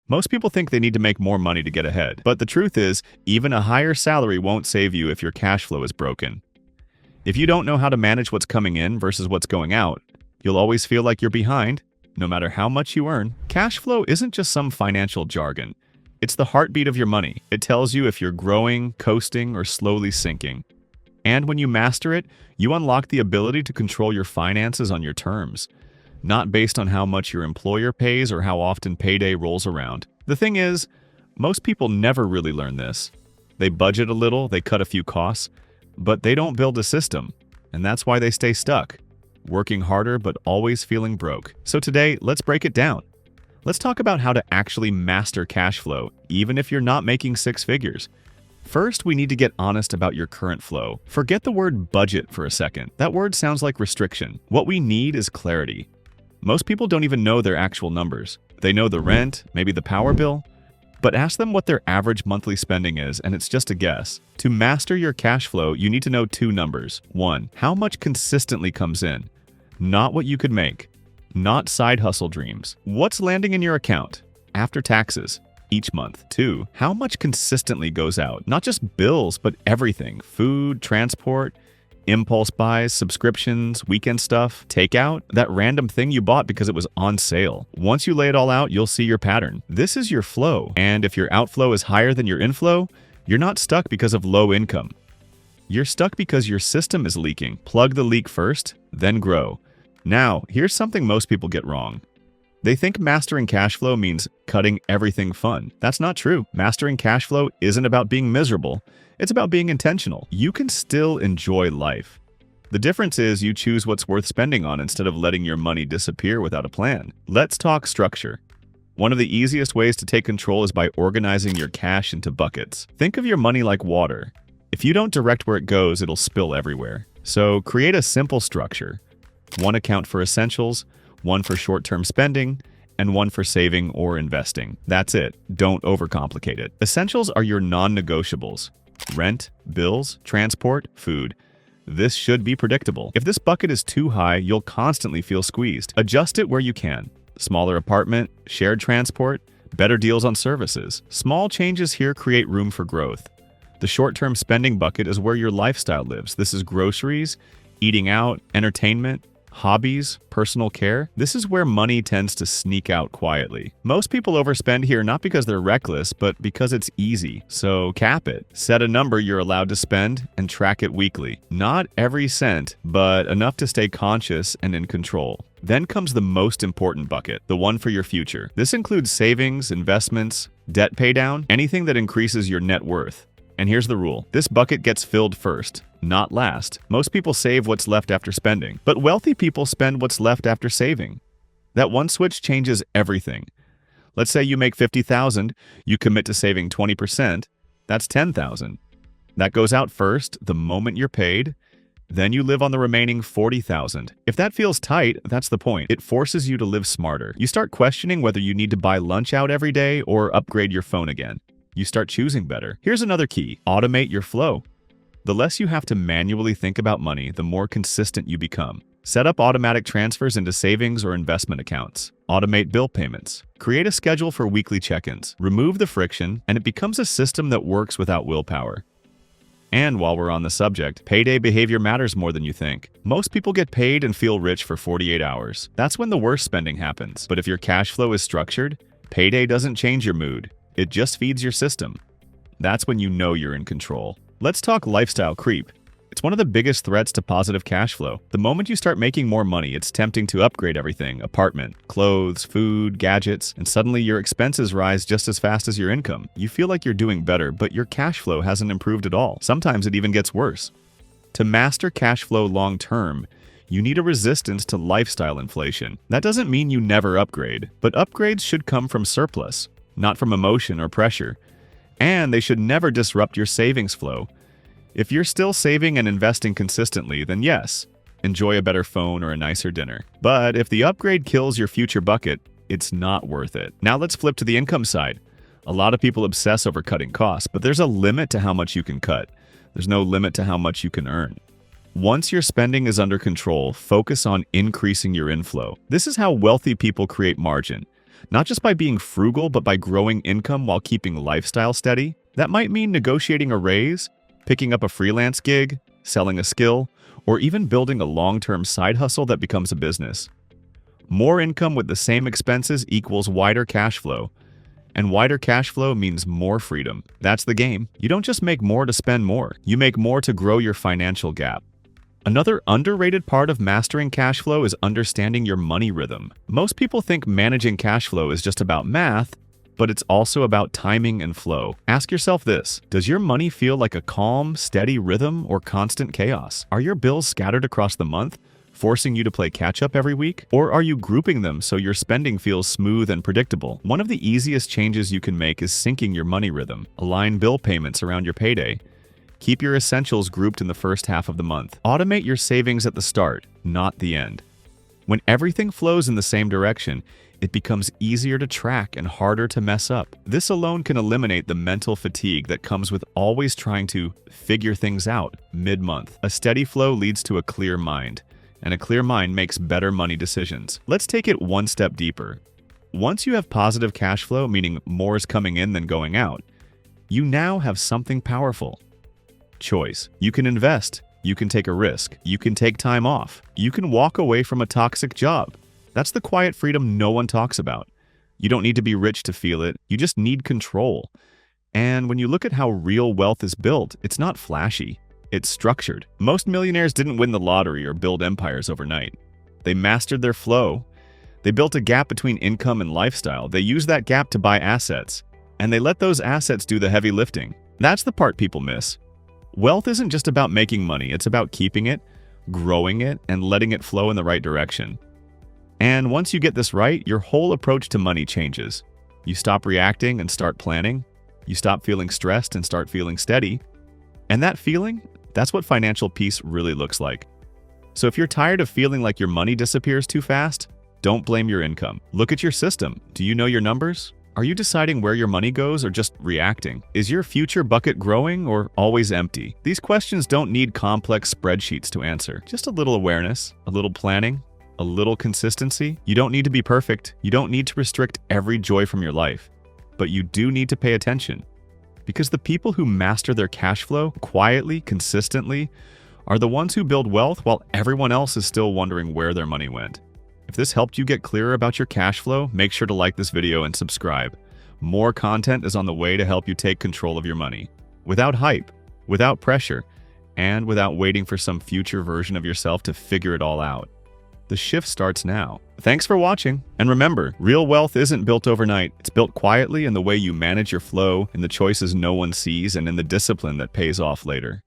Most people think they need to make more money to get ahead, but the truth is, even a higher salary won't save you if your cash flow is broken. If you don't know how to manage what's coming in versus what's going out, you'll always feel like you're behind, no matter how much you earn. Cash flow isn't just some financial jargon. It's the heartbeat of your money. It tells you if you're growing, coasting, or slowly sinking. And when you master it, you unlock the ability to control your finances on your terms, not based on how much your employer pays or how often payday rolls around. The thing is, most people never really learn this. They budget a little, they cut a few costs, but they don't build a system, and that's why they stay stuck, working harder but always feeling broke. So today, let's break it down. Let's talk about how to actually master cash flow, even if you're not making six figures. First, we need to get honest about your current flow. Forget the word budget for a second. That word sounds like restriction. What we need is clarity. Most people don't even know their actual numbers. They know the rent, maybe the power bill, but ask them what their average monthly spending is, and it's just a guess. To master your cash flow, you need to know two numbers. 1. How much consistently comes in? Not what you could make. Not side hustle dreams. What's landing in your account after taxes each month? 2. How much consistently goes out? Not just bills, but everything. Food, transport, impulse buys, subscriptions, weekend stuff, takeout, that random thing you bought because it was on sale. Once you lay it all out, you'll see your pattern. This is your flow. And if your outflow is higher than your inflow, you're not stuck because of low income. You're stuck because your system is leaking. Plug the leak first, then grow. Now, here's something most people get wrong. They think mastering cash flow means cutting everything fun. That's not true. Mastering cash flow isn't about being miserable. It's about being intentional. You can still enjoy life. The difference is you choose what's worth spending on instead of letting your money disappear without a plan. Let's talk structure. One of the easiest ways to take control is by organizing your cash into buckets. Think of your money like water. If you don't direct where it goes, it'll spill everywhere. So create a simple structure. One account for essentials, one for short-term spending, and one for saving or investing. That's it. Don't overcomplicate it. Essentials are your non-negotiables. Rent, bills, transport, food. This should be predictable. If this bucket is too high, you'll constantly feel squeezed. Adjust it where you can. Smaller apartment, shared transport, better deals on services. Small changes here create room for growth. The short-term spending bucket is where your lifestyle lives. This is groceries, eating out, entertainment, hobbies, personal care. This is where money tends to sneak out quietly. Most people overspend here not because they're reckless, but because it's easy. So cap it. Set a number you're allowed to spend and track it weekly. Not every cent, but enough to stay conscious and in control. Then comes the most important bucket, the one for your future. This includes savings, investments, debt paydown, anything that increases your net worth. And here's the rule. This bucket gets filled first, not last. Most people save what's left after spending, but wealthy people spend what's left after saving. That one switch changes everything. Let's say you make $50,000, you commit to saving 20%, that's $10,000. That goes out first, the moment you're paid, then you live on the remaining $40,000. If that feels tight, that's the point. It forces you to live smarter. You start questioning whether you need to buy lunch out every day or upgrade your phone again. You start choosing better. Here's another key. Automate your flow. The less you have to manually think about money, the more consistent you become. Set up automatic transfers into savings or investment accounts. Automate bill payments. Create a schedule for weekly check-ins. Remove the friction, and it becomes a system that works without willpower. And while we're on the subject, payday behavior matters more than you think. Most people get paid and feel rich for 48 hours. That's when the worst spending happens. But if your cash flow is structured, payday doesn't change your mood. It just feeds your system. That's when you know you're in control. Let's talk lifestyle creep. It's one of the biggest threats to positive cash flow. The moment you start making more money, it's tempting to upgrade everything: apartment, clothes, food, gadgets, and suddenly your expenses rise just as fast as your income. You feel like you're doing better, but your cash flow hasn't improved at all. Sometimes it even gets worse. To master cash flow long term, you need a resistance to lifestyle inflation. That doesn't mean you never upgrade, but upgrades should come from surplus, not from emotion or pressure. And they should never disrupt your savings flow. If you're still saving and investing consistently, then yes, enjoy a better phone or a nicer dinner. But if the upgrade kills your future bucket, it's not worth it. Now let's flip to the income side. A lot of people obsess over cutting costs, but there's a limit to how much you can cut. There's no limit to how much you can earn. Once your spending is under control, focus on increasing your inflow. This is how wealthy people create margin. not just by being frugal, but by growing income while keeping lifestyle steady. That might mean negotiating a raise, picking up a freelance gig, selling a skill, or even building a long-term side hustle that becomes a business. More income with the same expenses equals wider cash flow. And wider cash flow means more freedom. That's the game. You don't just make more to spend more. You make more to grow your financial gap. Another underrated part of mastering cash flow is understanding your money rhythm. Most people think managing cash flow is just about math, but it's also about timing and flow. Ask yourself this: does your money feel like a calm, steady rhythm or constant chaos? Are your bills scattered across the month, forcing you to play catch-up every week? Or are you grouping them so your spending feels smooth and predictable? One of the easiest changes you can make is syncing your money rhythm. Align bill payments around your payday. Keep your essentials grouped in the first half of the month. Automate your savings at the start, not the end. When everything flows in the same direction, it becomes easier to track and harder to mess up. This alone can eliminate the mental fatigue that comes with always trying to figure things out mid-month. A steady flow leads to a clear mind, and a clear mind makes better money decisions. Let's take it one step deeper. Once you have positive cash flow, meaning more is coming in than going out, you now have something powerful. Choice. You can invest. You can take a risk. You can take time off. You can walk away from a toxic job. That's the quiet freedom no one talks about. You don't need to be rich to feel it. You just need control. And when you look at how real wealth is built, it's not flashy. It's structured. Most millionaires didn't win the lottery or build empires overnight. They mastered their flow. They built a gap between income and lifestyle. They used that gap to buy assets. And they let those assets do the heavy lifting. That's the part people miss. Wealth isn't just about making money. It's about keeping it, growing it, and letting it flow in the right direction. And once you get this right, your whole approach to money changes. You stop reacting and start planning. You stop feeling stressed and start feeling steady. And that feeling, that's what financial peace really looks like. So if you're tired of feeling like your money disappears too fast, don't blame your income. Look at your system. Do you know your numbers? Are you deciding where your money goes or just reacting? Is your future bucket growing or always empty? These questions don't need complex spreadsheets to answer. Just a little awareness, a little planning, a little consistency. You don't need to be perfect. You don't need to restrict every joy from your life. But you do need to pay attention. Because the people who master their cash flow quietly, consistently, are the ones who build wealth while everyone else is still wondering where their money went. If this helped you get clearer about your cash flow, make sure to like this video and subscribe. More content is on the way to help you take control of your money. Without hype, without pressure, and without waiting for some future version of yourself to figure it all out. The shift starts now. Thanks for watching. And remember, real wealth isn't built overnight. It's built quietly in the way you manage your flow, in the choices no one sees, and in the discipline that pays off later.